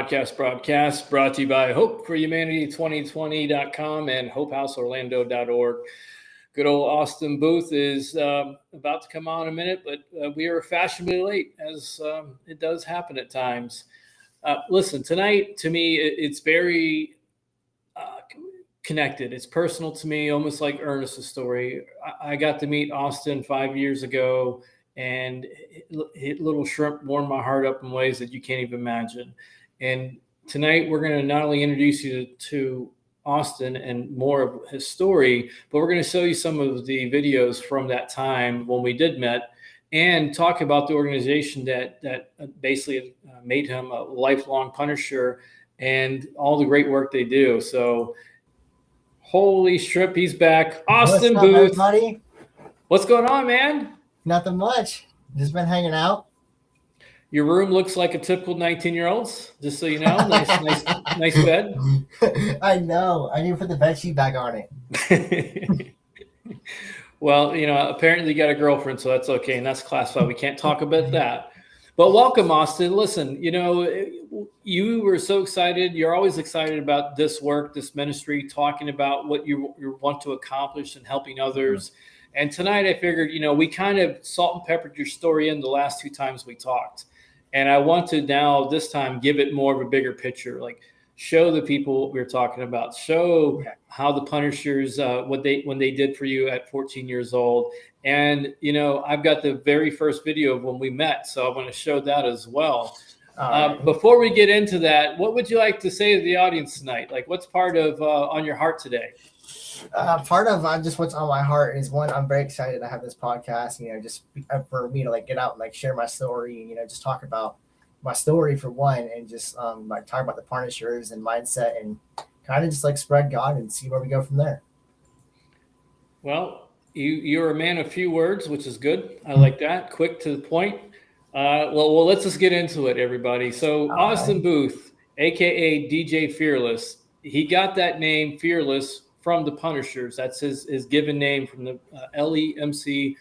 podcast broadcast brought to you by hopeforhumanity2020.com and hopehouseorlando.org. Good old Austin Booth is about to come on in a minute, but we are fashionably late, as it does happen at times. Listen, tonight, to me, it's very connected. It's personal to me, almost like Ernest's story. I got to meet Austin 5 years ago, and Little Shrimp warmed my heart up in ways that you can't even imagine. And tonight, we're going to not only introduce you to Austin and more of his story, but we're going to show you some of the videos from that time when we did met and talk about the organization that basically made him a lifelong Punisher and all the great work they do. So, holy shrimp, he's back. Austin What's up, Booth. everybody? What's going on, man? Nothing much. Just been hanging out. Your room looks like a typical 19-year-old's, just so you know. Nice bed. I know. I need to put the bed sheet back on it. Well, apparently you got a girlfriend, so that's okay, and that's classified. We can't talk about that. But welcome, Austin. Listen, you were so excited. You're always excited about this work, this ministry, talking about what you want to accomplish and helping others. And tonight I figured, we kind of salt and peppered your story in the last two times we talked. And I want to now, this time, give it more of a bigger picture, like show the people what we were talking about, show how the Punishers, when they did for you at 14 years old. And, I've got the very first video of when we met, so I want to show that as well. Before we get into that, what would you like to say to the audience tonight? Like, what's part of on your heart today? Part of just what's on my heart is, one, I'm very excited to have this podcast, just for me to get out and share my story, and, just talk about my story for one, and just talk about the Punishers and mindset, and kind of just spread God and see where we go from there. Well, you're a man of few words, which is good. I like that. Quick to the point. Well, let's just get into it, everybody. So Austin Booth, aka DJ Fearless, he got that name Fearless from the Punishers. That's his given name from the LEMC,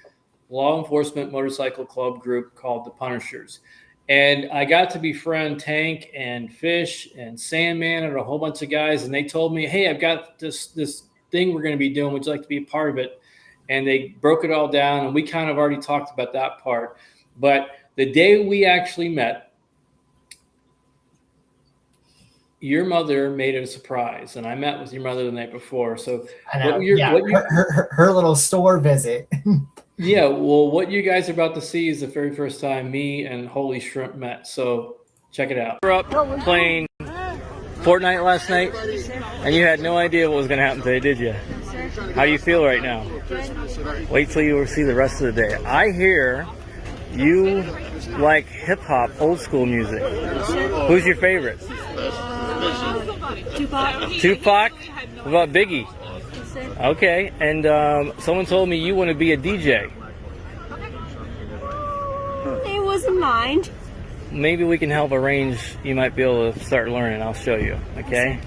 Law Enforcement Motorcycle Club group called the Punishers. And I got to befriend Tank and Fish and Sandman and a whole bunch of guys. And they told me, hey, I've got this thing we're going to be doing. Would you like to be a part of it? And they broke it all down. And we kind of already talked about that part. But the day we actually met, your mother made it a surprise, and I met with your mother the night before. So her little store visit. Yeah, well, what you guys are about to see is the very first time me and Holy Shrimp met. So check it out. We were up playing Fortnite last night, and you had no idea what was going to happen today, did you? How do you feel right now? Wait till you see the rest of the day. I hear you like hip-hop, old school music. Who's your favorite? Tupac? What about Biggie? Okay, and someone told me you want to be a DJ. It wasn't mind. Maybe we can help arrange. You might be able to start learning. I'll show you, okay?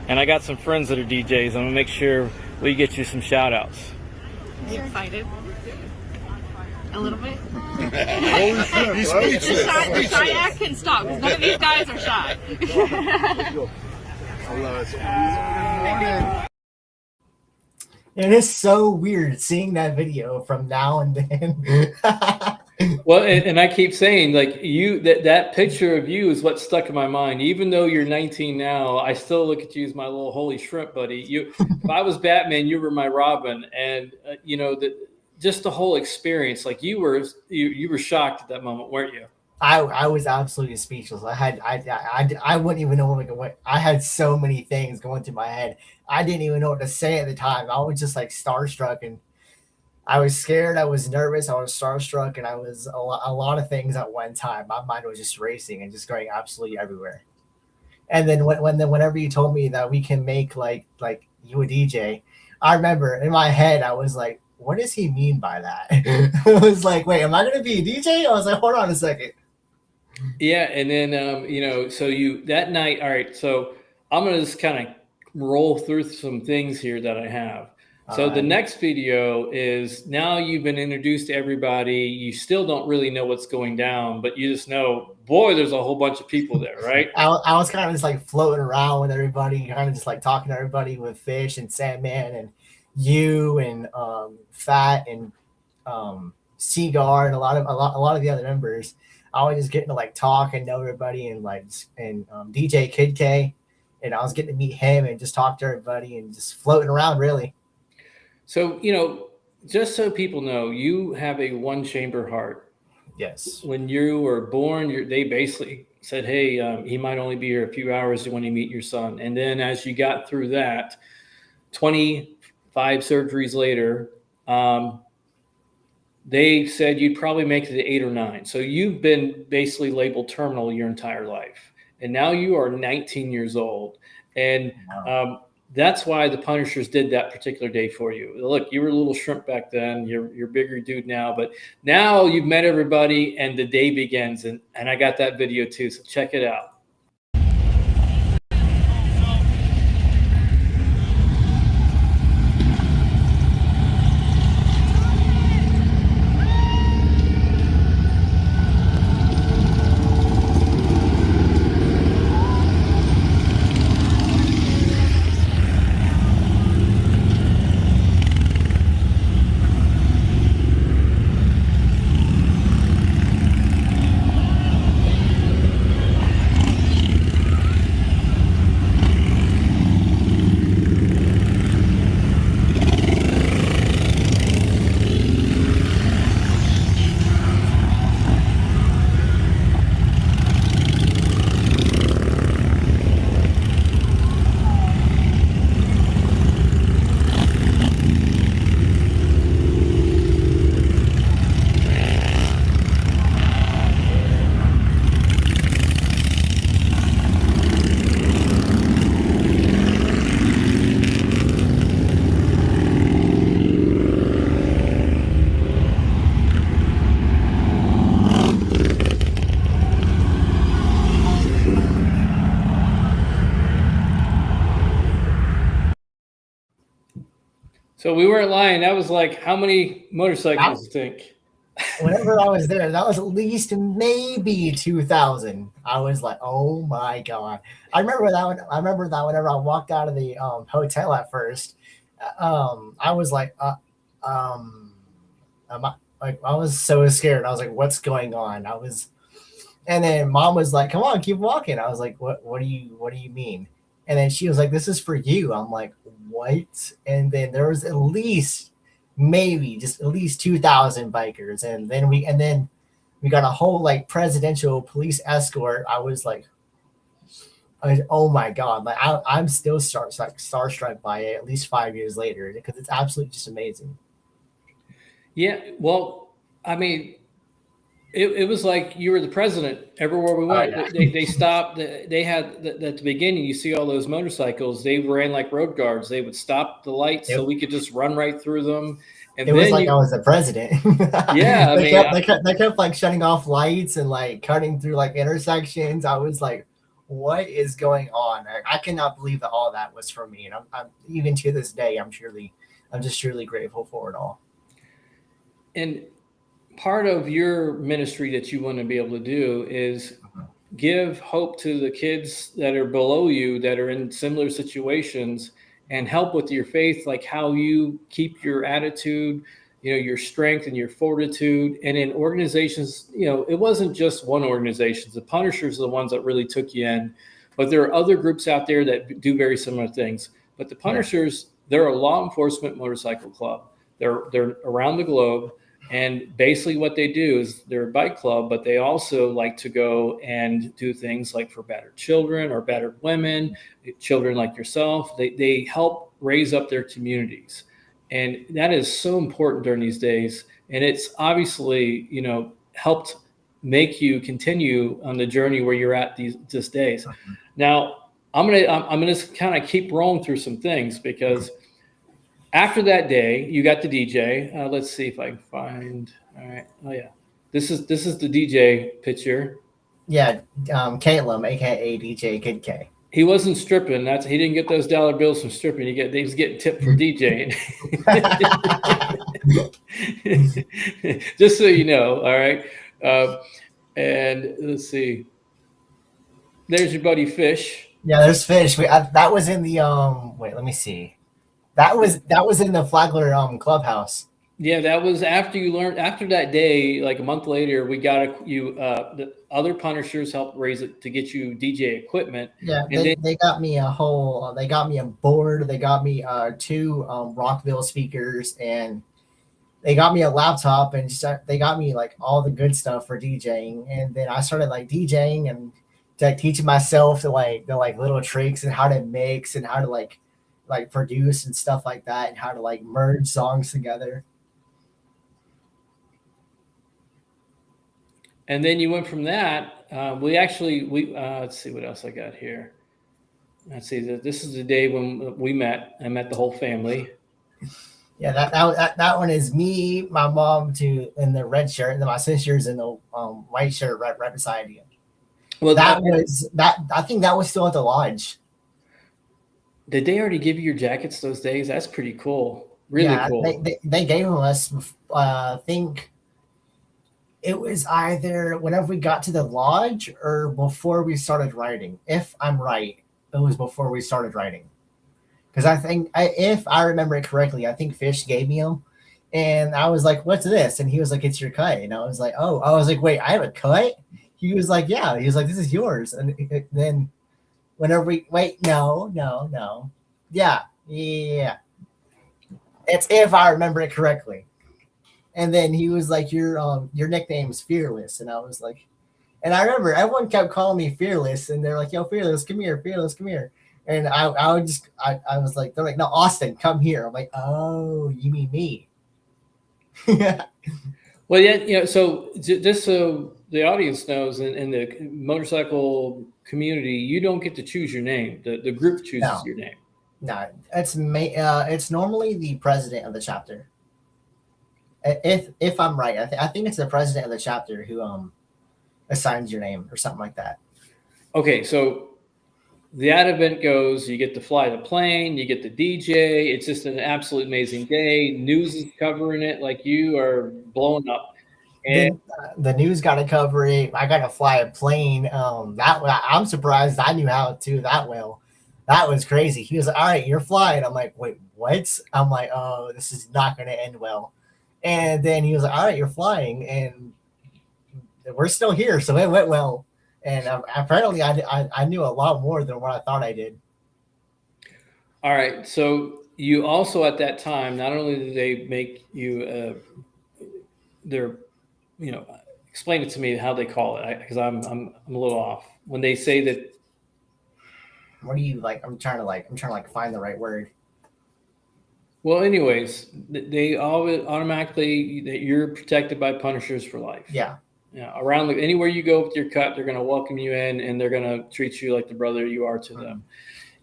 And I got some friends that are DJs. I'm going to make sure we get you some shout-outs. Are you excited? A little bit? He's speechless. The shy act can stop, because none of these guys are shy. It is so weird seeing that video from now and then. Well, and I keep saying, that picture of you is what stuck in my mind. Even though you're 19 now, I still look at you as my little Holy Shrimp buddy. If I was Batman, you were my Robin, and just the whole experience. You were shocked at that moment, weren't you? I was absolutely speechless. I wouldn't even know what I had so many things going through my head. I didn't even know what to say at the time. I was just starstruck, and I was scared. I was nervous. I was starstruck, and I was a lot of things at one time. My mind was just racing and just going absolutely everywhere. And then whenever you told me that we can make like you a DJ, I remember in my head I was like, what does he mean by that? I was like, wait, am I going to be a DJ? I was like, hold on a second. Yeah, and then so you that night. All right, so I'm gonna just kind of roll through some things here that I have. So the next video is now you've been introduced to everybody. You still don't really know what's going down, but you just know, boy, there's a whole bunch of people there, right? I was kind of just like floating around with everybody, kind of just like talking to everybody with Fish and Sandman and you and Fat and Seagar and a lot of the other members. I was just getting to like talk and know everybody and DJ Kid K, and I was getting to meet him and just talk to everybody and just floating around really. So, just so people know, you have a one-chamber heart. Yes. When you were born, they basically said, hey, he might only be here a few hours when you meet your son. And then as you got through that, 25 surgeries later, they said you'd probably make it to 8 or 9. So you've been basically labeled terminal your entire life. And now you are 19 years old. And that's why the Punishers did that particular day for you. Look, you were a little shrimp back then. You're a bigger dude now. But now you've met everybody and the day begins. And I got that video too. So check it out. So we weren't lying. That was like how many motorcycles you think? Whenever I was there, that was at least maybe 2,000. I was like, oh my God. I remember that whenever I walked out of the hotel at first, I was like, I was so scared. I was like, what's going on? And then Mom was like, come on, keep walking. I was like, what do you mean? And then she was like, this is for you. I'm like, what? And then there was at least 2,000 bikers. And then we got a whole like presidential police escort. I was like, oh my God. Like I'm still starstruck by it at least 5 years later, because it's absolutely just amazing. Yeah. Well, I mean, it was like you were the president everywhere we went. Oh, yeah. They stopped. They had at the beginning. You see all those motorcycles. They ran like road guards. They would stop the lights so we could just run right through them. And it was like I was the president. Yeah, they kept like shutting off lights and like cutting through like intersections. I was like, what is going on? I cannot believe that all that was for me. And I'm even to this day, I'm just truly grateful for it all. And part of your ministry that you want to be able to do is give hope to the kids that are below you, that are in similar situations, and help with your faith, like how you keep your attitude, your strength and your fortitude. And in organizations, it wasn't just one organization. The Punishers are the ones that really took you in, but there are other groups out there that do very similar things. But the Punishers, they're a law enforcement motorcycle club. They're around the globe. And basically what they do is they're a bike club, but they also like to go and do things like for battered children or battered women, children like yourself. They help raise up their communities. And that is so important during these days. And it's obviously, helped make you continue on the journey where you're at these days. Now, I'm gonna kind of keep rolling through some things, because after that day, you got the DJ. Let's see if I can find. All right. Oh yeah, this is the DJ picture. Yeah, Caleb, aka DJ Kid K. He wasn't stripping. He didn't get those dollar bills from stripping. He was getting tipped for DJing. Just so you know, all right. And let's see. There's your buddy Fish. Yeah, there's Fish. That was in the Wait, let me see. That was in the Flagler clubhouse. Yeah, that was after you learned. After that day, like a month later, we got you. The other punishers helped raise it to get you DJ equipment. Yeah, and they got me a whole. They got me a board. They got me 2 Rockville speakers, and they got me a laptop, and they got me like all the good stuff for DJing. And then I started like DJing and like teaching myself the little tricks and how to mix and how to like produce and stuff like that, and how to like merge songs together. And then you went from that. Let's see what else I got here. Let's see. This is the day when we met. I met the whole family. Yeah, that one is me, my mom, in the red shirt, and then my sister's in the white shirt right beside you. Well, I think that was still at the lodge. Did they already give you your jackets those days? That's pretty cool. Really cool. They gave them us. I think it was either whenever we got to the lodge or before we started writing. If I'm right, it was before we started writing. Because I think, if I remember it correctly, I think Fish gave me them. And I was like, what's this? And he was like, it's your cut. And I was like, oh. I was like, wait, I have a cut? He was like, yeah. He was like, this is yours. And then whenever no. Yeah. It's if I remember it correctly. And then he was like, your nickname's Fearless. And I was like, and I remember everyone kept calling me Fearless. And they're like, yo, Fearless, come here. Fearless, come here. And I was like, they're like, no, Austin, come here. I'm like, oh, you mean me? Well, yeah, so just so the audience knows, in the motorcycle community, you don't get to choose your name. The group chooses your name. No, it's normally the president of the chapter. If I'm right, I think it's the president of the chapter who assigns your name or something like that. Okay, so that event goes, you get to fly the plane, you get to DJ. It's just an absolute amazing day. News is covering it like you are blowing up. And the news got to cover it. I got to fly a plane. I'm surprised I knew how to do that well. That was crazy. He was like, all right, you're flying. I'm like, wait, what? I'm like, oh, this is not going to end well. And then he was like, all right, you're flying. And we're still here. So it went well. And apparently I knew a lot more than what I thought I did. All right. So you also, at that time, not only did they make you explain it to me how they call it, because I'm a little off. When they say that. What do you like? I'm trying to find the right word. Well, anyways, they always automatically that you're protected by punishers for life. Yeah. Yeah, anywhere you go with your cut, they're going to welcome you in, and they're going to treat you like the brother you are to them.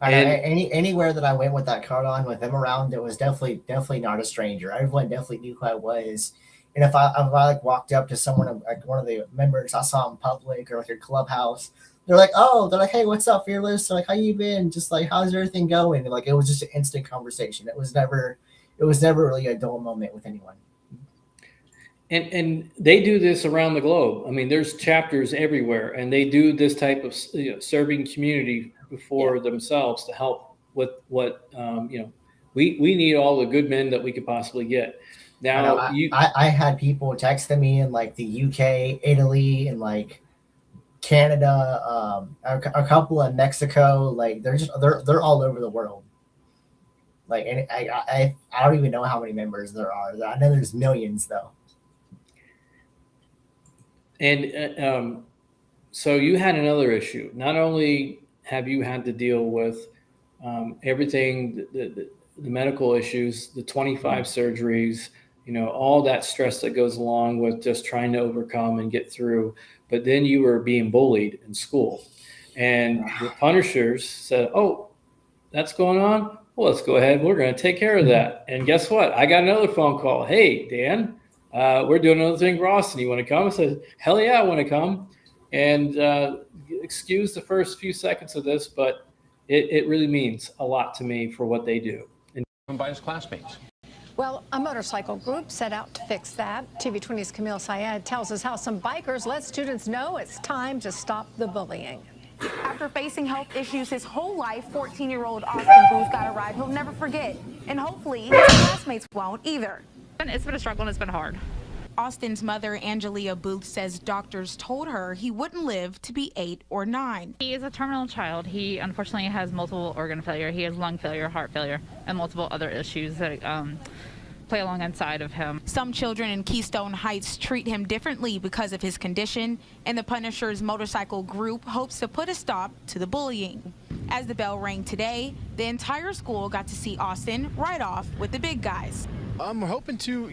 Anywhere that I went with that card on, with them around, it was definitely not a stranger. Everyone definitely knew who I was. And if I like walked up to someone, like one of the members I saw in public or like your clubhouse, they're like, hey, what's up, Fearless? They're like, how you been? Just like, how's everything going? And like, it was just an instant conversation. It was never really a dull moment with anyone. And they do this around the globe. I mean, there's chapters everywhere, and they do this type of serving community for themselves to help with what we need all the good men that we could possibly get. Now, I had people texting me in like the UK, Italy, and like Canada, a couple in Mexico. Like they're all over the world. Like, and I don't even know how many members there are. I know there's millions though. And so you had another issue. Not only have you had to deal with everything, the medical issues, the 25 surgeries, all that stress that goes along with just trying to overcome and get through, but then you were being bullied in school. And the punishers said, oh, that's going on? Well, let's go ahead. We're going to take care of that. And guess what? I got another phone call. Hey, Dan. We're doing another thing for Austin. You want to come? I said, hell yeah, I want to come. And excuse the first few seconds of this, but it really means a lot to me for what they do. And by his classmates. Well, a motorcycle group set out to fix that. TV20's Camille Syed tells us how some bikers let students know it's time to stop the bullying. After facing health issues his whole life, 14-year-old Austin Booth got a ride he'll never forget. And hopefully his classmates won't either. It's been a struggle and it's been hard. Austin's mother, Angelia Booth, says doctors told her he wouldn't live to be 8 or 9. He is a terminal child. He unfortunately has multiple organ failure. He has lung failure, heart failure, and multiple other issues that play along inside of him. Some children in Keystone Heights treat him differently because of his condition, and the Punishers motorcycle group hopes to put a stop to the bullying. As the bell rang today, the entire school got to see Austin ride off with the big guys. We're hoping to,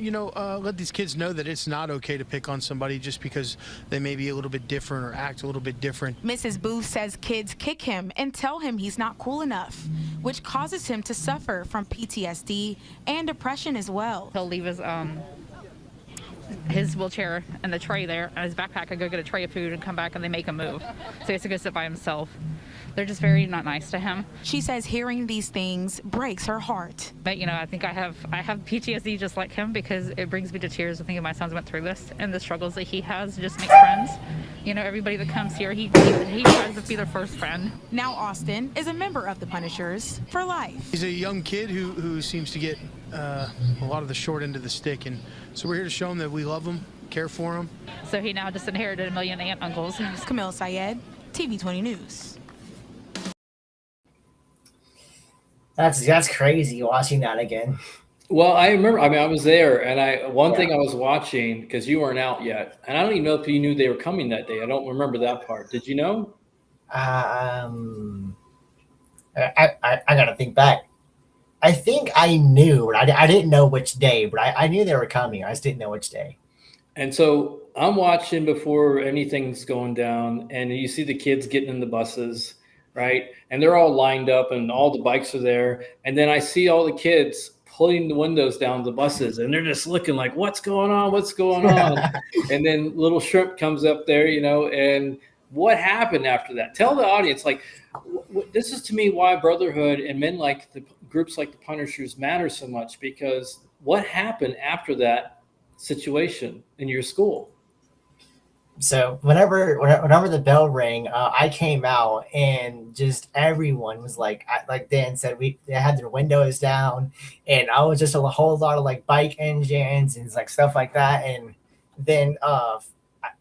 let these kids know that it's not okay to pick on somebody just because they may be a little bit different or act a little bit different. Mrs. Booth says kids kick him and tell him he's not cool enough, which causes him to suffer from PTSD and depression as well. He'll leave his wheelchair and the tray there and his backpack and go get a tray of food and come back and they make him move. So he has to go sit by himself. They're just very not nice to him. She says hearing these things breaks her heart. But I think I have PTSD just like him because it brings me to tears to think of my sons went through this and the struggles that he has to just make friends. Everybody that comes here, he tries to be their first friend. Now Austin is a member of the Punishers for life. He's a young kid who seems to get a lot of the short end of the stick, and so we're here to show him that we love him, care for him. So he now just inherited a million aunt uncles. Camille Syed, TV20 News. That's crazy watching that again. Well, I remember. I was there, and one thing I was watching because you weren't out yet, and I don't even know if you knew they were coming that day. I don't remember that part. Did you know? I gotta think back. I think I knew, but I didn't know which day. But I knew they were coming. I just didn't know which day. And so I'm watching before anything's going down, and you see the kids getting in the buses, right? And they're all lined up, and all the bikes are there. And then I see all the kids pulling the windows down the buses, and they're just looking like, what's going on? What's going on? And then little Shrimp comes up there, and what happened after that? Tell the audience, this is to me why brotherhood and men like the groups like the Punishers matter so much, because what happened after that situation in your school? So whenever the bell rang, I came out and just everyone was like Dan said, they had their windows down, and I was just a whole lot of bike engines and stuff like that. And then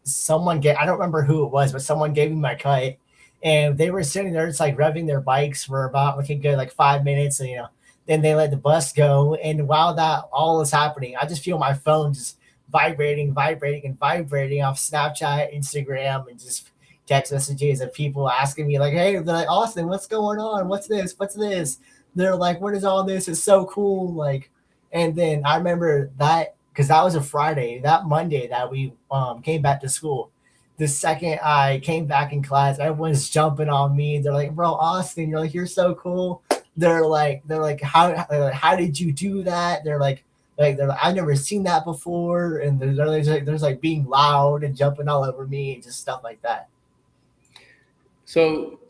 someone I don't remember who it was, but someone gave me my cut, and they were sitting there just revving their bikes for about a good 5 minutes, and then they let the bus go. And while that all is happening, I just feel my phone just vibrating off Snapchat, Instagram, and just text messages of people asking me hey, they're like, Austin, what's going on? What's this? They're like, what is all this? It's so cool. And then I remember that because that was a Friday, that Monday that we came back to school. The second I came back in class, everyone's jumping on me. They're like, bro, Austin, you're so cool. They're like, how did you do that? They're like, I've never seen that before, and they're being loud and jumping all over me and just stuff like that. So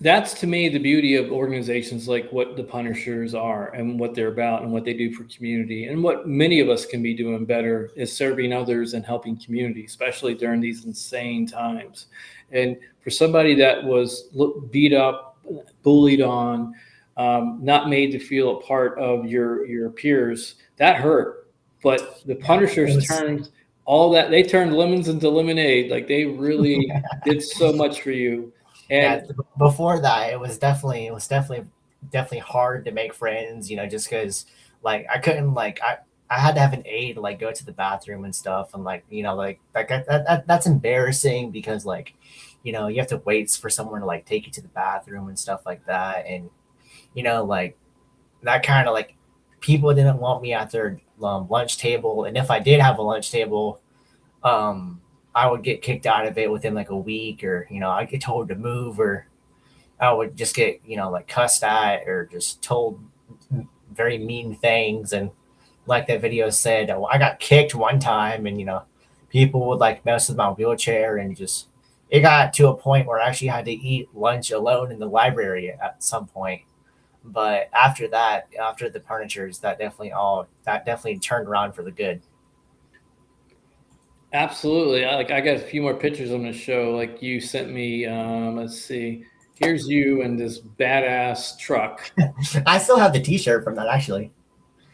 that's to me the beauty of organizations like what the Punishers are and what they're about and what they do for community, and what many of us can be doing better is serving others and helping community, especially during these insane times. And for somebody that was beat up, bullied on, not made to feel a part of your peers, that hurt. But the Punishers turned all that, they turned lemons into lemonade. They really did so much for you. And yeah, before that, it was definitely hard to make friends, just because I couldn't I had to have an aide to go to the bathroom and stuff, and that's embarrassing because you have to wait for someone to take you to the bathroom and stuff like that. And that kind of people didn't want me at their lunch table, and if I did have a lunch table, I would get kicked out of it within a week, or I'd get told to move, or I would just get cussed at or just told very mean things. And that video said, I got kicked one time, and people would mess with my wheelchair and just it got to a point where I actually had to eat lunch alone in the library at some point. But after that, after the Punishers, that definitely turned around for the good. Absolutely. I got a few more pictures I'm going to show. Like you sent me, let's see. Here's you in this badass truck. I still have the T-shirt from that actually.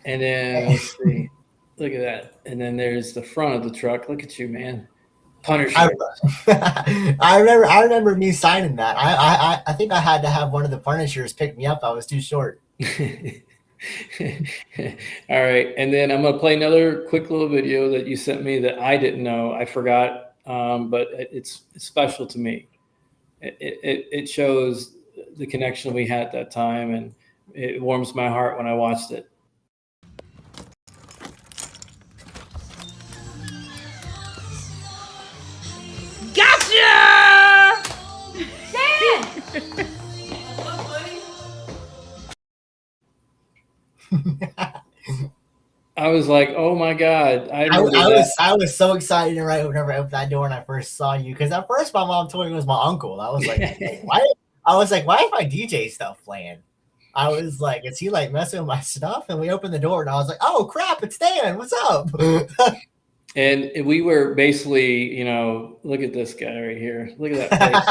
And then let's see. Look at that. And then there's the front of the truck. Look at you, man. Punisher. I remember me signing that. I think I had to have one of the Punishers pick me up. I was too short. All right, and then I'm gonna play another quick little video that you sent me that I didn't know. I forgot, but it's special to me. It shows the connection we had at that time, and it warms my heart when I watched it. Gotcha! I was like, "Oh my god!" I was so excited right whenever I opened that door and I first saw you, because at first my mom told me it was my uncle. I was like, why? I was like, why is my DJ stuff playing? I was like, is he like messing with my stuff? And we opened the door and I was like, oh crap, it's Dan. What's up? And we were basically, look at this guy right here. Look at that face.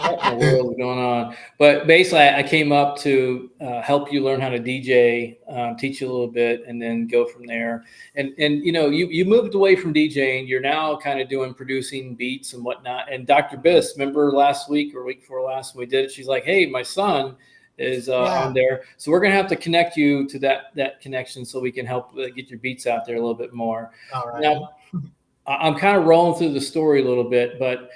What in the world is going on? But basically, I came up to help you learn how to DJ, teach you a little bit, and then go from there. And you moved away from DJing. You're now kind of doing producing beats and whatnot. And Dr. Biss, remember last week or week before last when we did it? She's like, hey, my son is on there. So we're going to have to connect you to that connection so we can help get your beats out there a little bit more. All right. Now, I'm kind of rolling through the story a little bit, but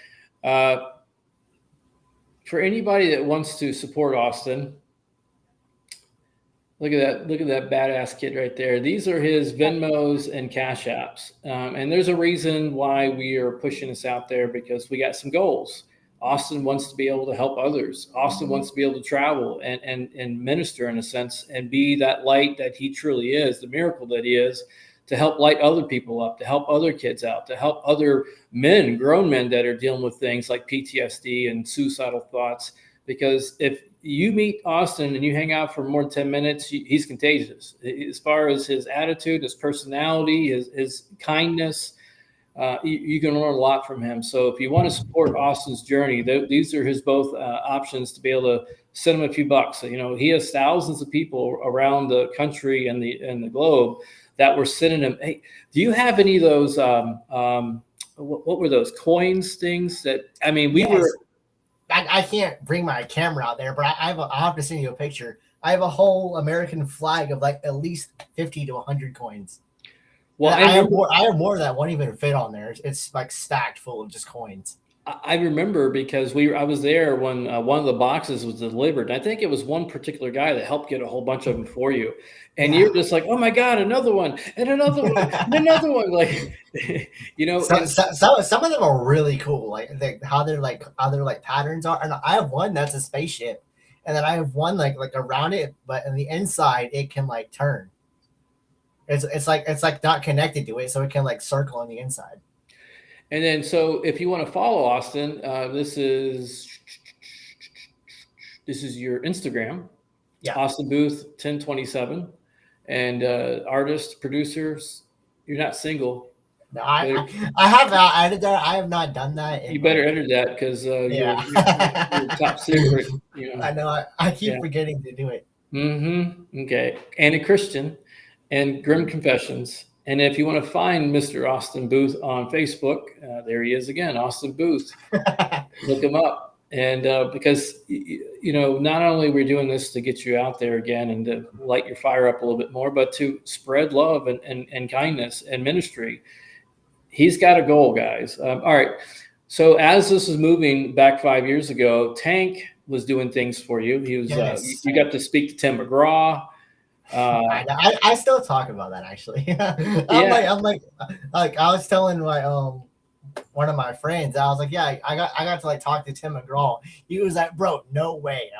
for anybody that wants to support Austin, look at that badass kid right there. These are his Venmos and Cash Apps. And there's a reason why we are pushing this out there, because we got some goals. Austin wants to be able to help others. Austin wants to be able to travel and minister in a sense and be that light that he truly is, the miracle that he is, to help light other people up, to help other kids out, to help other men, grown men that are dealing with things like PTSD and suicidal thoughts. Because if you meet Austin and you hang out for more than 10 minutes, he's contagious. As far as his attitude, his personality, his kindness, you can learn a lot from him. So if you want to support Austin's journey, these are his both options to be able to send him a few bucks. So, he has thousands of people around the country and the globe that were sending him. Hey, do you have any of those? What were those coins things that? I mean, we were. I can't bring my camera out there, but I'll have to send you a picture. I have a whole American flag of like at least 50 to 100 coins. Well, I have more that won't even fit on there. It's like stacked full of just coins. I remember because I was there when one of the boxes was delivered. I think it was one particular guy that helped get a whole bunch of them for you. And you're just like, oh my God, another one and another one and another one. Like, some of them are really cool. Like how their patterns are. And I have one that's a spaceship, and then I have one like around it, but on the inside it can like turn. It's like not connected to it, so it can like circle on the inside. And then, so if you want to follow Austin, this is your Instagram, Austin Booth 1027, and artist, producers. You're not single. No, I have not edited that. I have not done that. You better edit that because you're top secret. I know. I keep forgetting to do it. Okay. And a Christian, and Grim Confessions. And if you want to find Mr. Austin Booth on Facebook, there he is again, Austin Booth. Look him up. And because, not only we're doing this to get you out there again and to light your fire up a little bit more, but to spread love and kindness and ministry. He's got a goal, guys. All right. So as this was moving back 5 years ago, Tank was doing things for you. He was, you got to speak to Tim McGraw. I still talk about that actually. I'm like I was telling my one of my friends, I was like, I got to like talk to Tim McGraw. He was like, bro, no way.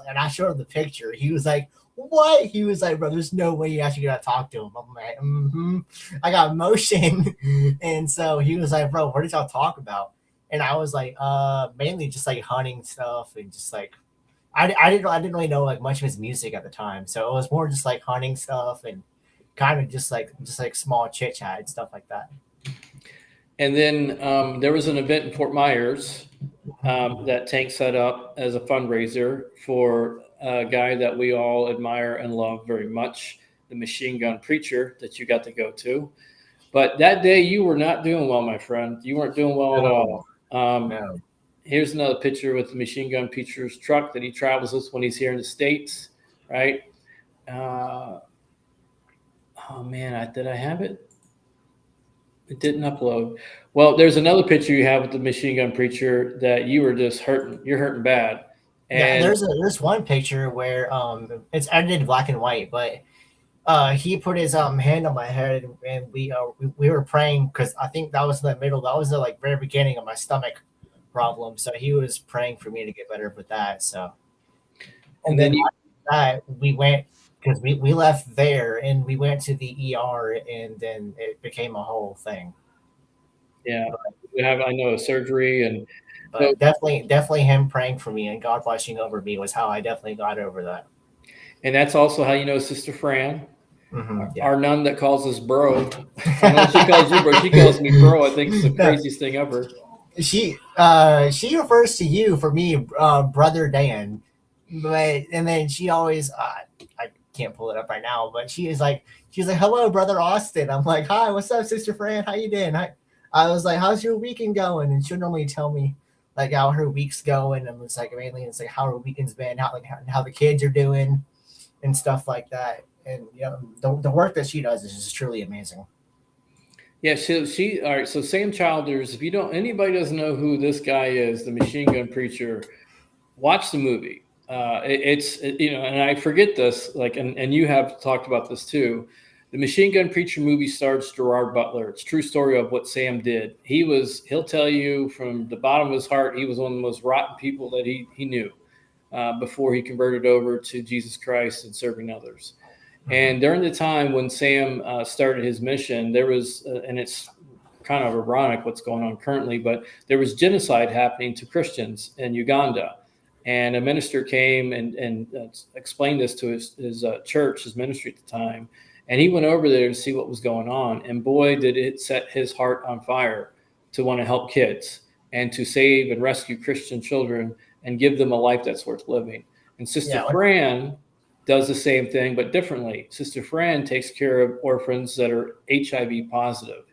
And I showed him the picture. He was like, what? He was like, bro, there's no way you actually got to talk to him. I'm like, I got motion. And so he was like, bro, what did y'all talk about? And I was like, mainly just like hunting stuff and just like I didn't really know like much of his music at the time, so it was more just like hunting stuff and kind of just like small chit chat and stuff like that. And then there was an event in Fort Myers that Tank set up as a fundraiser for a guy that we all admire and love very much, the Machine Gun Preacher that you got to go to. But that day you were not doing well, my friend. You weren't doing well at all. No. Here's another picture with the Machine Gun Preacher's truck that he travels with when he's here in the States, right? Oh man, did I have it? It didn't upload. Well, there's another picture you have with the Machine Gun Preacher that you were just hurting. You're hurting bad. Yeah, And there's one picture where it's edited black and white, but he put his hand on my head and we were praying because I think that was in the middle. That was the like very beginning of my stomach problem. So he was praying for me to get better with that. So and then you, after that we went because we left there and we went to the ER and then it became a whole thing. yeah, you have I know a surgery and But so, definitely him praying for me and God watching over me was how I definitely got over that. and that's also how you know Sister Fran, Yeah. our nun that calls us bro. I know she calls you bro. She calls me bro. I think it's the craziest thing ever. She refers to you for me, brother Dan, and then she always I can't pull it up right now, but she's like hello brother Austin. I'm like hi, what's up sister Fran? How you doing? I was like how's your weekend going? And she'll normally tell me like how her week's going, and it's like mainly it's like how her weekend's been, how the kids are doing, and stuff like that. And you know the work that she does is just truly amazing. Yeah, she all right. So Sam Childers, if you don't anybody doesn't know who this guy is, the Machine Gun Preacher, watch the movie. You know, and I forget this, like, and you have talked about this too. The Machine Gun Preacher movie stars Gerard Butler. It's a true story of what Sam did. He'll tell you from the bottom of his heart, he was one of the most rotten people that he knew before he converted over to Jesus Christ and serving others. And during the time when Sam started his mission, there was, and it's kind of ironic what's going on currently, but there was genocide happening to Christians in Uganda. And a minister came and explained this to his church, his ministry at the time. And he went over there to see what was going on. And boy, did it set his heart on fire to want to help kids and to save and rescue Christian children and give them a life that's worth living. And Sister Fran does the same thing, but differently. Sister Fran takes care of orphans that are HIV positive.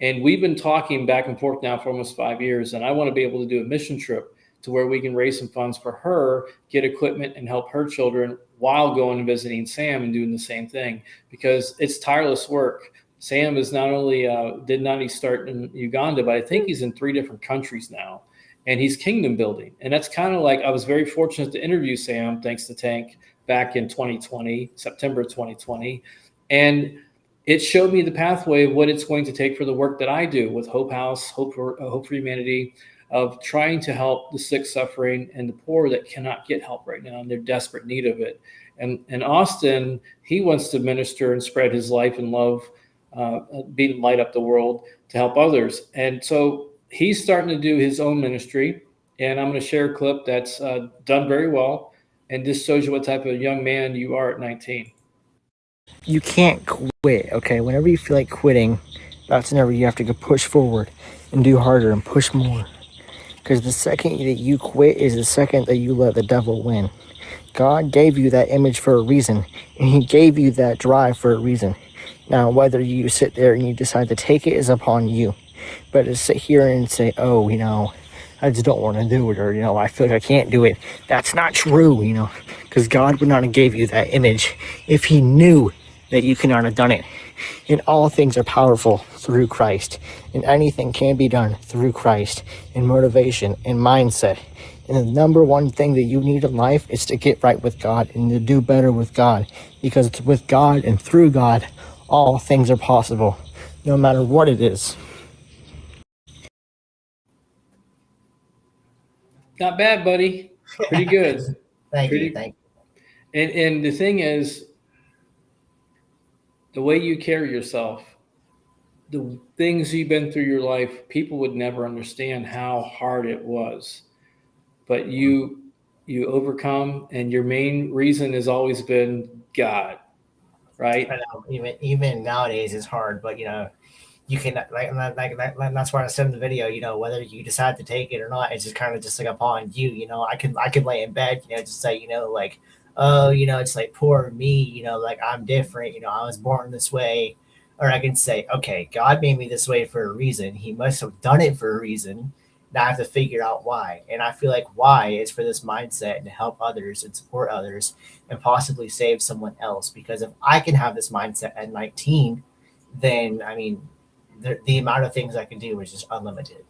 And we've been talking back and forth now for almost 5 years. And I want to be able to do a mission trip to where we can raise some funds for her, get equipment and help her children while going and visiting Sam and doing the same thing, because it's tireless work. Sam is not only, did not only start in Uganda, but I think he's in 3 different countries now, and he's kingdom building. And that's kind of like, I was very fortunate to interview Sam, thanks to Tank, back in 2020, September 2020. And it showed me the pathway of what it's going to take for the work that I do with Hope House, Hope for Humanity, of trying to help the sick, suffering, and the poor that cannot get help right now, and they're desperate need of it. And Austin, he wants to minister and spread his life and love, light up the world to help others. And so he's starting to do his own ministry, and I'm going to share a clip that's done very well, and this shows you what type of young man you are at 19. You can't quit, okay? Whenever you feel like quitting, that's whenever you have to go push forward and do harder and push more. Because the second that you quit is the second that you let the devil win. God gave you that image for a reason, and he gave you that drive for a reason. Now, whether you sit there and you decide to take it is upon you. But to sit here and say, oh, you know, I just don't want to do it, or, you know, I feel like I can't do it. That's not true, you know, because God would not have gave you that image if he knew that you could not have done it. And all things are powerful through Christ, and anything can be done through Christ, and motivation and mindset. And the number one thing that you need in life is to get right with God and to do better with God, because it's with God and through God all things are possible, no matter what it is. Not bad, buddy. Pretty good. Thank you. And the thing is, the way you carry yourself the things you've been through your life, people would never understand how hard it was. But you overcome, and your main reason has always been God, I right? know even nowadays it's hard, but you can that's why I said in the video, whether you decide to take it or not, it's just kind of just like upon you. I could lay in bed, just say, like, oh, it's like poor me, like I'm different, I was born this way. Or I can say, okay, God made me this way for a reason. He must have done it for a reason. Now I have to figure out why. And I feel like why is for this mindset and to help others and support others and possibly save someone else. Because if I can have this mindset at 19, then I mean, the amount of things I can do is just unlimited.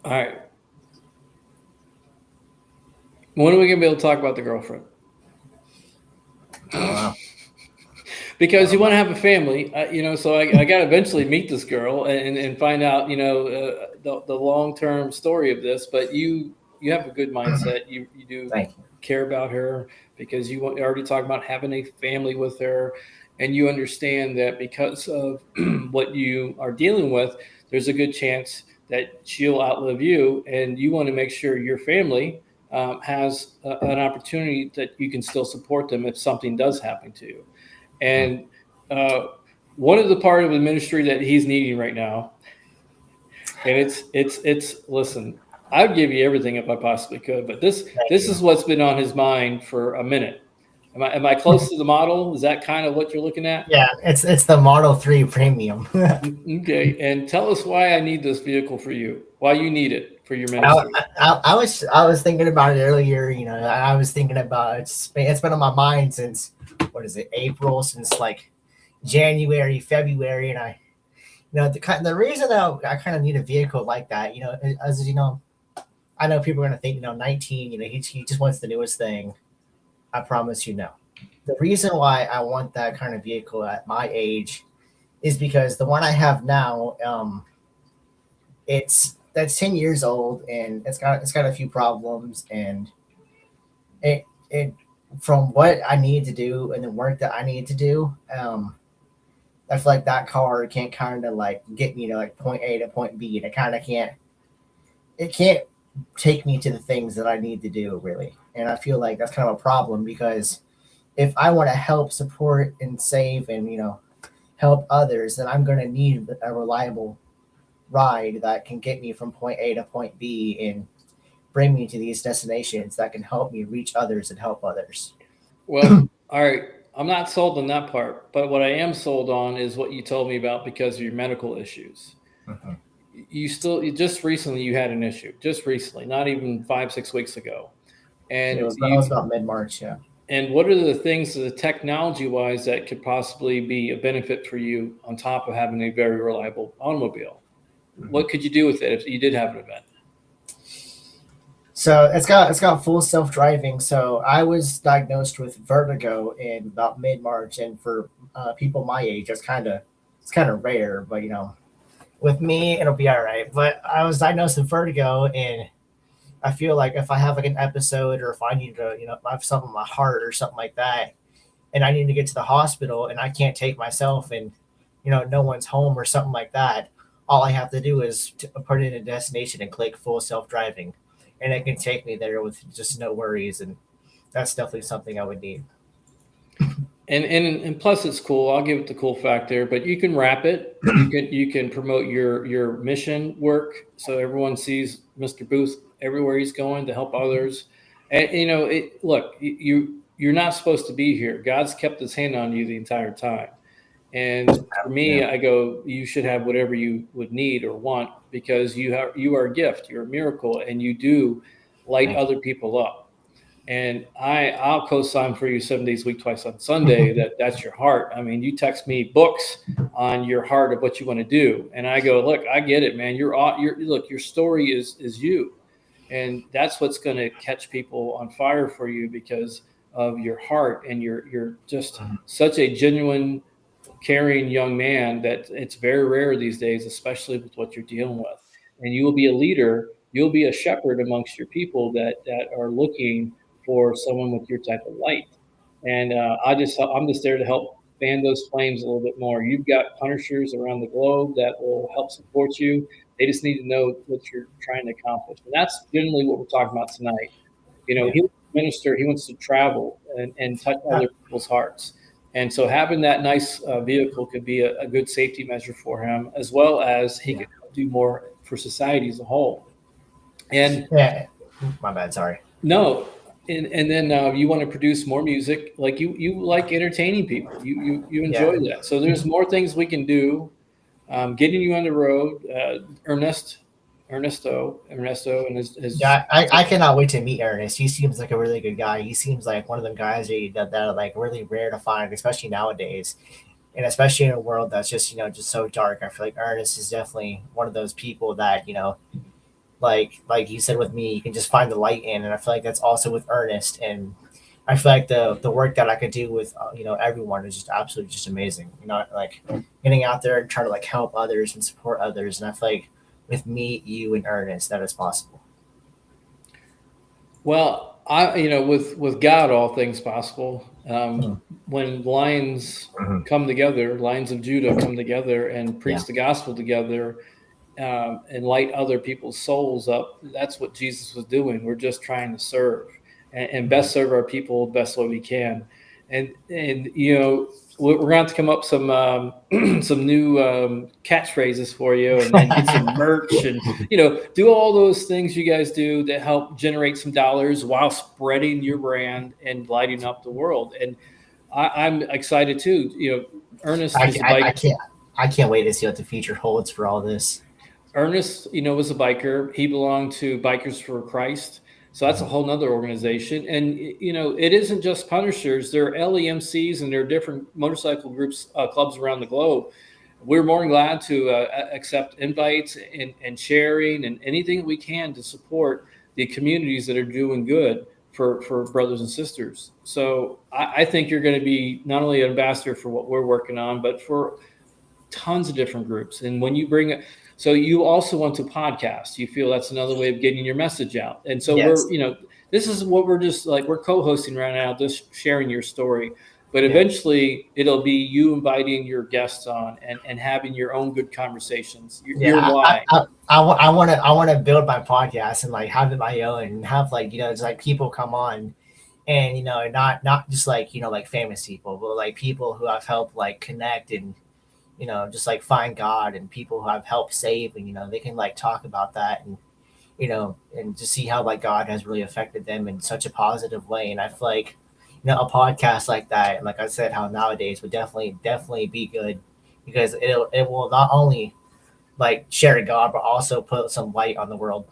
All right. When are we gonna be able to talk about the girlfriend? I don't know. Because you want to have a family, so I got to eventually meet this girl and find out, the long term story of this. But you have a good mindset. You do Thank you. care about her because you already talked about having a family with her, and you understand that because of what you are dealing with, there's a good chance that she'll outlive you, and you want to make sure your family has an opportunity that you can still support them if something does happen to you. And uh, one of the part of the ministry that he's needing right now, and it's listen, I'd give you everything if I possibly could, but Thank this you. is what's been on his mind for a minute. Am I close to the model? Is that kind of what you're looking at? Yeah, it's the Model 3 Premium. Okay, and tell us why I need this vehicle for you. Why you need it for your I, ministry? I was thinking about it earlier. I was thinking about it's been on my mind since what is it, April, since like January, February, and the reason that I kind of need a vehicle like that, as I know people are gonna think, 19, he just wants the newest thing. I promise you, no. The reason why I want that kind of vehicle at my age is because the one I have now, that's 10 years old and it's got a few problems, and it from what I need to do and the work that I need to do, I feel like that car can't kind of like get me to like point A to point B, and it can't take me to the things that I need to do really. And I feel like that's kind of a problem because if I want to help support and save and help others, then I'm going to need a reliable ride that can get me from point A to point B and bring me to these destinations that can help me reach others and help others. Well, all right. I'm not sold on that part, but what I am sold on is what you told me about because of your medical issues. Mhm. You just recently you had an issue, just recently, not even 5, 6 weeks ago. It And was about mid March, yeah. what are the things the technology wise that could possibly be a benefit for you on top of having a very reliable automobile? Mhm. What could you do with it if you did have an event? So it's got full self driving. So I was diagnosed with vertigo in about mid March, and for people my age, it's kind of rare. But with me, it'll be all right. But I was diagnosed with vertigo, and I feel like if I have like an episode, or if I need to, if I have something in my heart or something like that, and I need to get to the hospital, and I can't take myself, and no one's home or something like that, all I have to do is put in a destination and click full self driving, and it can take me there with just no worries. And that's definitely something I would need. And plus it's cool. I'll give it the cool factor, but you can wrap it. You can promote your mission work so everyone sees Mr. Booth everywhere he's going to help others. And look, you're not supposed to be here. God's kept his hand on you the entire time. And for me, Yeah. I go, you should have whatever you would need or want because you are a gift, you're a miracle, and you do light Thank other people up. And I'll co-sign for you 7 days a week, twice on Sunday. That's your heart. I mean, you text me books on your heart of what you want to do, and I go, look, I get it, man. Look, your story is you, and that's what's going to catch people on fire for you because of your heart, and you're just you. such a genuine, caring young man that it's very rare these days, especially with what you're dealing with. And you will be a leader. You'll be a shepherd amongst your people that are looking for someone with your type of light. And I'm just there to help fan those flames a little bit more. You've got punishers around the globe that will help support you. They just need to know what you're trying to accomplish. And that's generally what we're talking about tonight. Yeah. He wants to minister, he wants to travel and touch other people's hearts. And so having that nice vehicle could be a good safety measure for him, as well as he could do more for society as a whole. And Yeah. My bad. Sorry. no, and then you want to produce more music. Like you like entertaining people. You enjoy that. So there's more things we can do. Getting you on the road, Ernesto, and his Yeah, I cannot wait to meet Ernest. He seems like a really good guy. He seems like one of them guys that are like really rare to find, especially nowadays, and especially in a world that's just just so dark. I feel like Ernest is definitely one of those people that like you said with me, you can just find the light in, and I feel like that's also with Ernest. And I feel like the work that I could do with everyone is just absolutely just amazing. Like getting out there and trying to like help others and support others, and I feel like with me, you, and Ernest, that is possible. Well, with God, all things possible. When lions come together, lions of Judah come together and preach the gospel together, and light other people's souls up. That's what Jesus was doing. We're just trying to serve and best serve our people the best way we can. And we're going to have to come up some new catchphrases for you, and get some merch, and do all those things you guys do to help generate some dollars while spreading your brand and lighting up the world. And I'm excited too. Ernest I can't wait to see what the future holds for all this. Ernest, was a biker. He belonged to Bikers for Christ. So that's a whole nother organization. And, it isn't just punishers. There are LEMCs and there are different motorcycle groups, clubs around the globe. We're more than glad to accept invites and sharing and anything we can to support the communities that are doing good for brothers and sisters. So I think you're going to be not only an ambassador for what we're working on, but for tons of different groups. And when you bring it, so you also want to podcast, you feel that's another way of getting your message out. And so this is what we're just like, we're co-hosting right now, just sharing your story, but eventually it'll be you inviting your guests on and having your own good conversations. Your why. I want to build my podcast and like have it my own and have like, just like people come on and, not just like, like famous people, but like people who I've helped like connect and, just like find God, and people who have helped save, and they can like talk about that, and and to see how like God has really affected them in such a positive way. And I feel like a podcast like that, and like I said, how nowadays would definitely be good, because it will not only like share God, but also put some light on the world.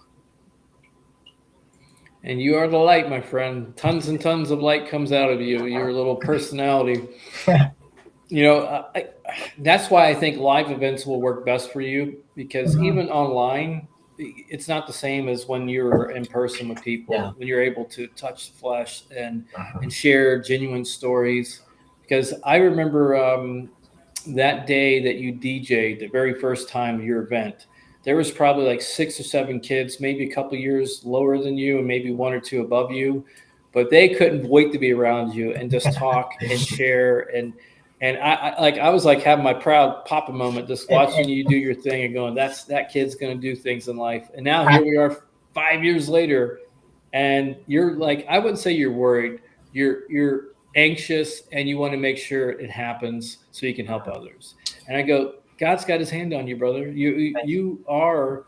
And you are the light, my friend. Tons and tons of light comes out of you. Your little personality. That's why I think live events will work best for you, because even online, it's not the same as when you're in person with people, when you're able to touch the flesh and share genuine stories. Because I remember that day that you DJ'd, the very first time of your event, there was probably like 6 or 7 kids, maybe a couple years lower than you and maybe 1 or 2 above you, but they couldn't wait to be around you and just talk and share. And I was like having my proud papa moment, just watching you do your thing and going, that kid's going to do things in life. And now here we are 5 years later, and you're like, I wouldn't say you're worried. You're anxious, and you want to make sure it happens so you can help others. And I go, God's got his hand on you, brother. You are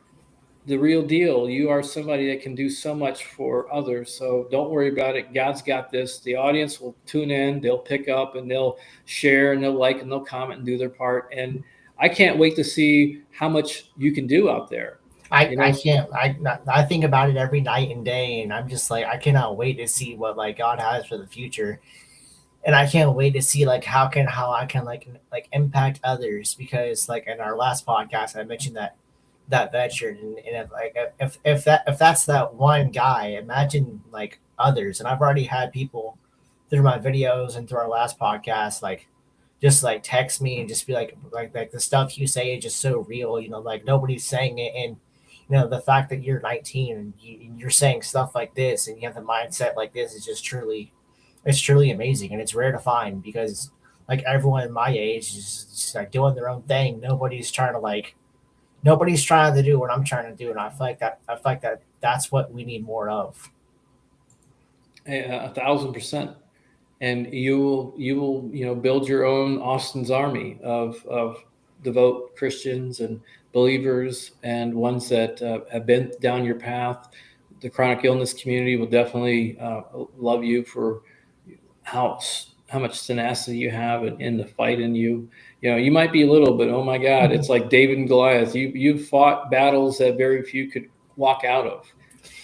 the real deal. You are somebody that can do so much for others. So don't worry about it. God's got this. The audience will tune in, they'll pick up, and they'll share, and they'll like, and they'll comment and do their part. And I can't wait to see how much you can do out there. I think about it every night and day, and I'm just like, I cannot wait to see what like God has for the future. And I can't wait to see like how I can like impact others, because like in our last podcast I mentioned that veteran, and if that's that one guy, imagine like others. And I've already had people through my videos and through our last podcast like just like text me and just be like the stuff you say is just so real, like nobody's saying it. And the fact that you're 19 and you're saying stuff like this and you have the mindset like this is just truly, it's truly amazing, and it's rare to find, because like everyone my age is just like doing their own thing. Nobody's trying to do what I'm trying to do, and I feel like that's what we need more of. 1,000%. And you will build your own Austin's army of devout Christians and believers, and ones that have been down your path. The chronic illness community will definitely love you for how much tenacity you have in the fight in you. You might be little, but oh my God, it's like David and Goliath. You've fought battles that very few could walk out of.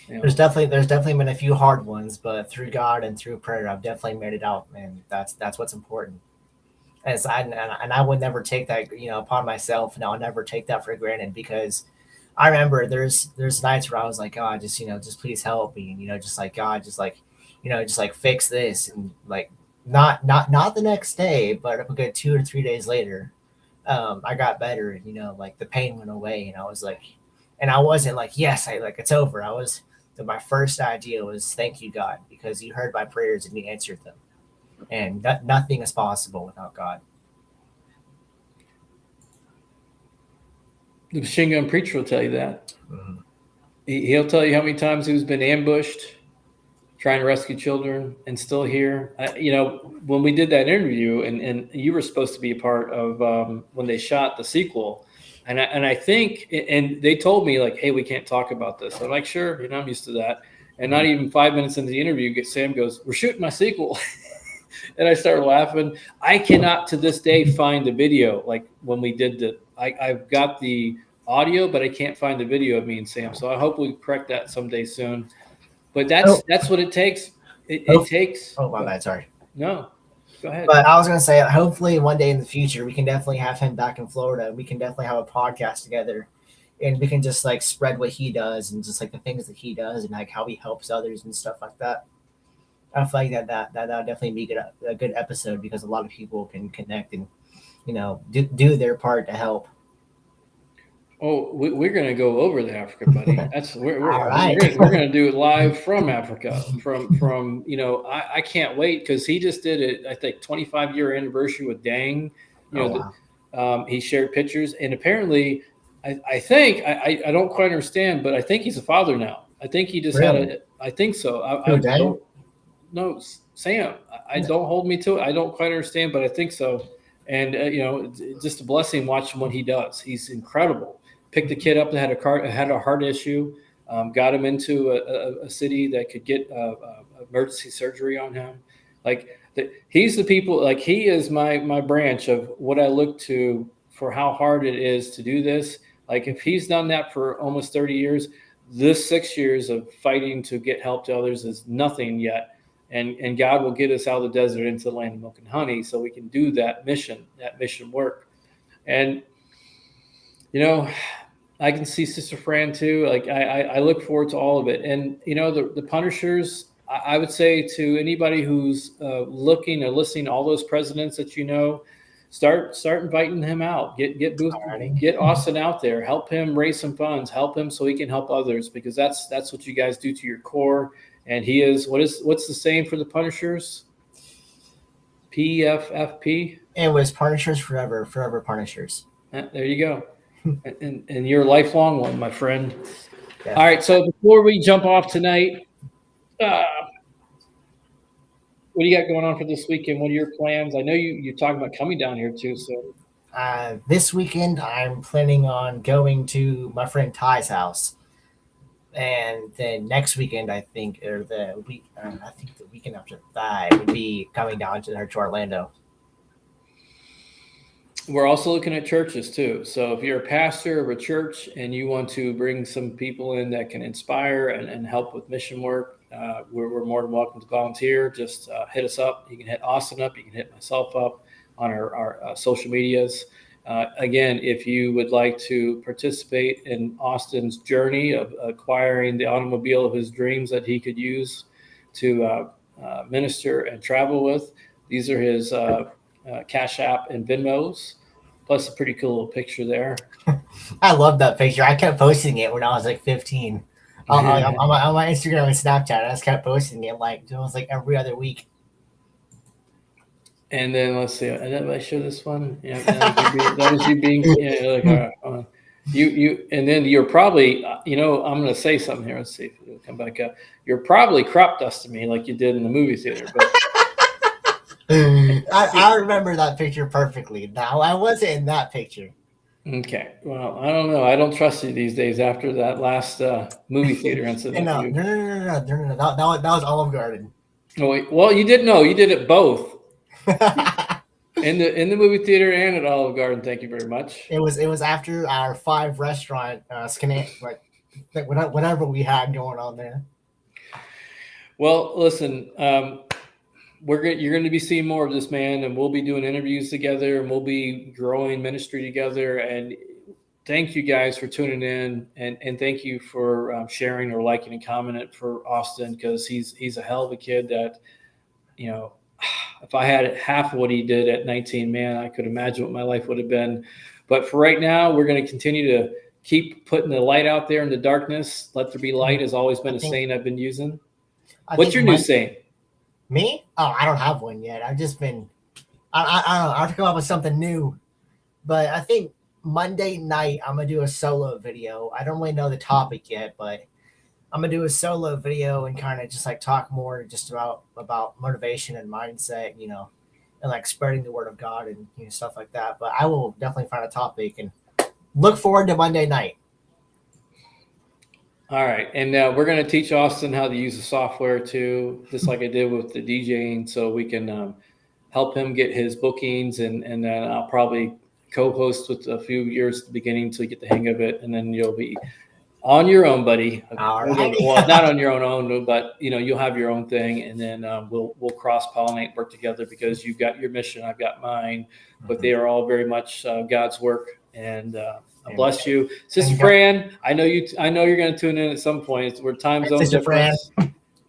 There's definitely been a few hard ones, but through God and through prayer, I've definitely made it out, and that's what's important. And I would never take that upon myself, and I'll never take that for granted, because I remember there's nights where I was like, God, just please help me, and just like, God, just like fix this, and like not the next day, but a good 2 or 3 days later, I got better, and like the pain went away, and I was like, and I wasn't like, yes, it's over. My first idea was, thank you, God, because you heard my prayers and you answered them, and nothing is possible without God. The machine gun preacher will tell you that. Mm-hmm. He'll tell you how many times he's been ambushed trying to rescue children and still here. When we did that interview, and you were supposed to be a part of when they shot the sequel, and I think, and they told me like, hey, we can't talk about this. I'm like, sure, I'm used to that. And not even 5 minutes into the interview, Sam goes, we're shooting my sequel. And I started laughing. I cannot to this day find the video. Like when we did I've got the audio, but I can't find the video of me and Sam. So I hope we correct that someday soon. But that's what it takes. It takes. Oh, my bad. Sorry. No, go ahead. But I was going to say, hopefully one day in the future, we can definitely have him back in Florida. We can definitely have a podcast together, and we can just like spread what he does, and just like the things that he does, and like how he helps others and stuff like that. I feel like that'll definitely be a good episode, because a lot of people can connect and do their part to help. Oh, we're going to go over to Africa, buddy. We're right. We're going to do it live from Africa. From I can't wait, because he just did it. I think 25-year anniversary with Dang. Wow. He shared pictures, and apparently, I think I don't quite understand, but I think he's a father now. I think he just had I think so. Dang? No, Sam. I don't hold me to it. I don't quite understand, but I think so. And just a blessing watching what he does. He's incredible. Picked a kid up that had a heart issue, got him into a city that could get emergency surgery on him. He's the people. Like, he is my branch of what I look to for how hard it is to do this. Like, if he's done that for almost 30 years, this 6 years of fighting to get help to others is nothing yet. And God will get us out of the desert into the land of milk and honey, so we can do that mission work. And, I can see Sister Fran too. Like, I look forward to all of it. And, the Punishers, I would say to anybody who's looking or listening to all those presidents that start inviting him out. Get Austin out there. Help him raise some funds. Help him so he can help others, because that's what you guys do to your core. And he is what's the saying for the Punishers? PFFP. It was Punishers forever, forever Punishers. There you go. and you're a lifelong one, my friend. Yeah. All right. So before we jump off tonight, what do you got going on for this weekend? What are your plans? I know you're talking about coming down here too. So this weekend, I'm planning on going to my friend Ty's house. And then next weekend, I think the weekend after that would be coming down to Orlando. We're also looking at churches too. So if you're a pastor of a church and you want to bring some people in that can inspire and help with mission work, we're more than welcome to volunteer. Just hit us up. You can hit Austin up. You can hit myself up on our social medias. Again, if you would like to participate in Austin's journey of acquiring the automobile of his dreams that he could use to minister and travel with, these are his Cash App and Venmos, plus a pretty cool little picture there. I love that picture. I kept posting it when I was like 15 on my Instagram and Snapchat. I just kept posting it like almost like every other week. And then let's see. Did I show this one? Yeah, that was you being. Yeah, like, you, and then you're probably. I'm going to say something here. Let's see if it'll come back up. You're probably crop dusting me like you did in the movie theater. But I remember that picture perfectly. Now I wasn't in that picture. Okay. Well, I don't know. I don't trust you these days after that last movie theater incident. No. That was Olive Garden. Oh, well, you did know. You did it both. In the movie theater and at Olive Garden. Thank you very much. It was after our 5 restaurant whatever we had going on there. Well, listen, you're going to be seeing more of this man, and we'll be doing interviews together, and we'll be growing ministry together. And thank you guys for tuning in, and thank you for sharing or liking and commenting for Austin, because he's a hell of a kid that, if I had half of what he did at 19, man, I could imagine what my life would have been. But for right now, we're going to continue to keep putting the light out there in the darkness. Let there be light has always been a saying I've been using. What's your new saying? Me? Oh, I don't have one yet. I've just been, I don't know. I have to come up with something new. But I think Monday night, I'm going to do a solo video. I don't really know the topic yet, but I'm going to do a solo video and kind of just like talk more just about motivation and mindset, and like spreading the word of God and stuff like that. But I will definitely find a topic and look forward to Monday night. All right. And we're going to teach Austin how to use the software too, just like I did with the DJing, so we can help him get his bookings. And then I'll probably co-host with a few years at the beginning to get the hang of it. And then you'll be on your own, buddy. All right. Well, not on your own, but you'll have your own thing, and then we'll cross-pollinate, work together, because you've got your mission, I've got mine, but they are all very much God's work. And bless you, Sister Fran. I know you're going to tune in at some point. We're time zone difference.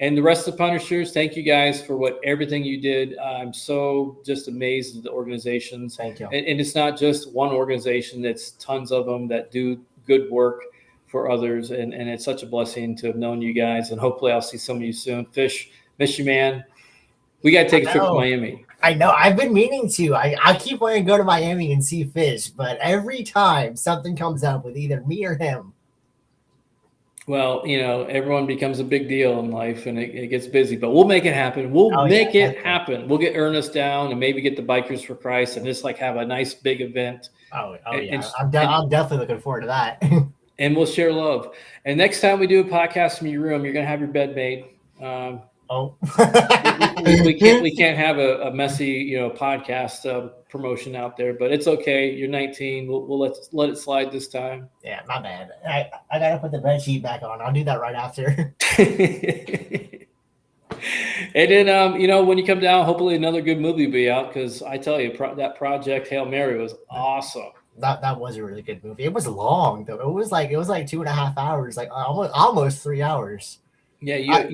And the rest of the Punishers, thank you guys for everything you did. I'm so just amazed at the organizations. Thank you. And it's not just one organization; it's tons of them that do good work for others, and it's such a blessing to have known you guys, and hopefully I'll see some of you soon. Fish, miss you, man. We got to take a trip to Miami. I know. I've been meaning to. I keep wanting to go to Miami and see Fish, but every time something comes up with either me or him. Well, everyone becomes a big deal in life, and it gets busy, but we'll make it happen. We'll make it happen. We'll get Ernest down and maybe get the Bikers for Christ and just have a nice big event. Yeah. I'm definitely looking forward to that. And we'll share love. And next time we do a podcast from your room, you're going to have your bed made. We can't have a messy, podcast promotion out there, but it's okay. You're 19. We'll let it slide this time. Yeah, my bad. I got to put the bed sheet back on. I'll do that right after. And then, when you come down, hopefully another good movie will be out, because I tell you, that Project Hail Mary was awesome. That was a really good movie. It was long though. It was like 2.5 hours, like almost 3 hours. Yeah,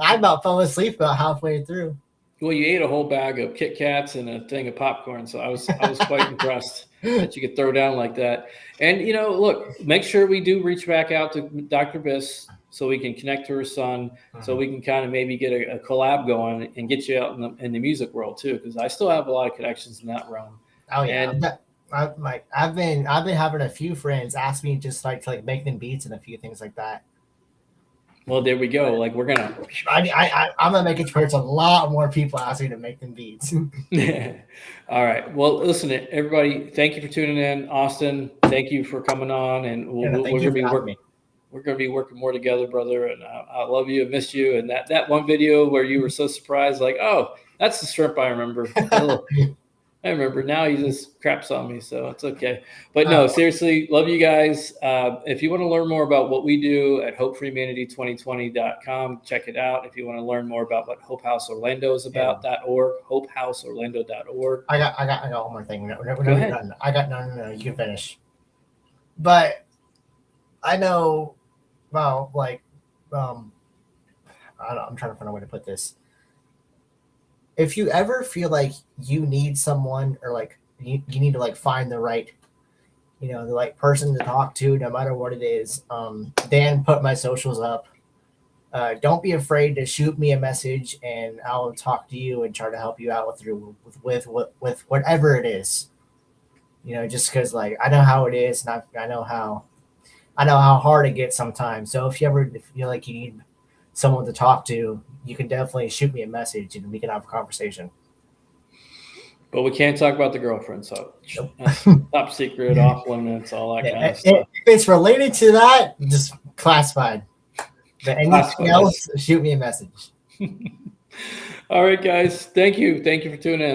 I about fell asleep about halfway through. Well, you ate a whole bag of Kit Kats and a thing of popcorn, so I was quite impressed that you could throw down like that. And look, make sure we do reach back out to Dr. Biss so we can connect to her son, so we can kind of maybe get a collab going and get you out in the music world too, because I still have a lot of connections in that realm. Oh yeah. And I've been having a few friends ask me just to make them beats and a few things like that. Well, there we go. We're gonna. I'm gonna make it to where it's a lot more people ask me to make them beats. All right. Well, listen, everybody. Thank you for tuning in, Austin. Thank you for coming on, and we're gonna be working. We're gonna be working more together, brother. And I love you. I missed you. And that one video where you were so surprised, oh, that's the shrimp I remember. I remember. Now he just craps on me, so it's okay. But no, seriously, love you guys. If you want to learn more about what we do at HopeForHumanity2020.com, check it out. If you want to learn more about what Hope House Orlando is about, .org, HopeHouseOrlando.org. I got one more thing. Go ahead. No, you can finish. But I know, well, I don't know, I'm trying to find a way to put this. If you ever feel like you need someone, or you need to find the right, the right person to talk to, no matter what it is, Dan put my socials up. don't be afraid to shoot me a message, and I'll talk to you and try to help you out with whatever it is. Just because like I know how it is, and I know how hard it gets sometimes. So if you ever feel like you need someone to talk to, you can definitely shoot me a message and we can have a conversation. But we can't talk about the girlfriend, so Nope. that's top secret, off limits, all that kind of stuff. If it's related to that, just classified. But anything else, shoot me a message. All right, guys. Thank you. Thank you for tuning in.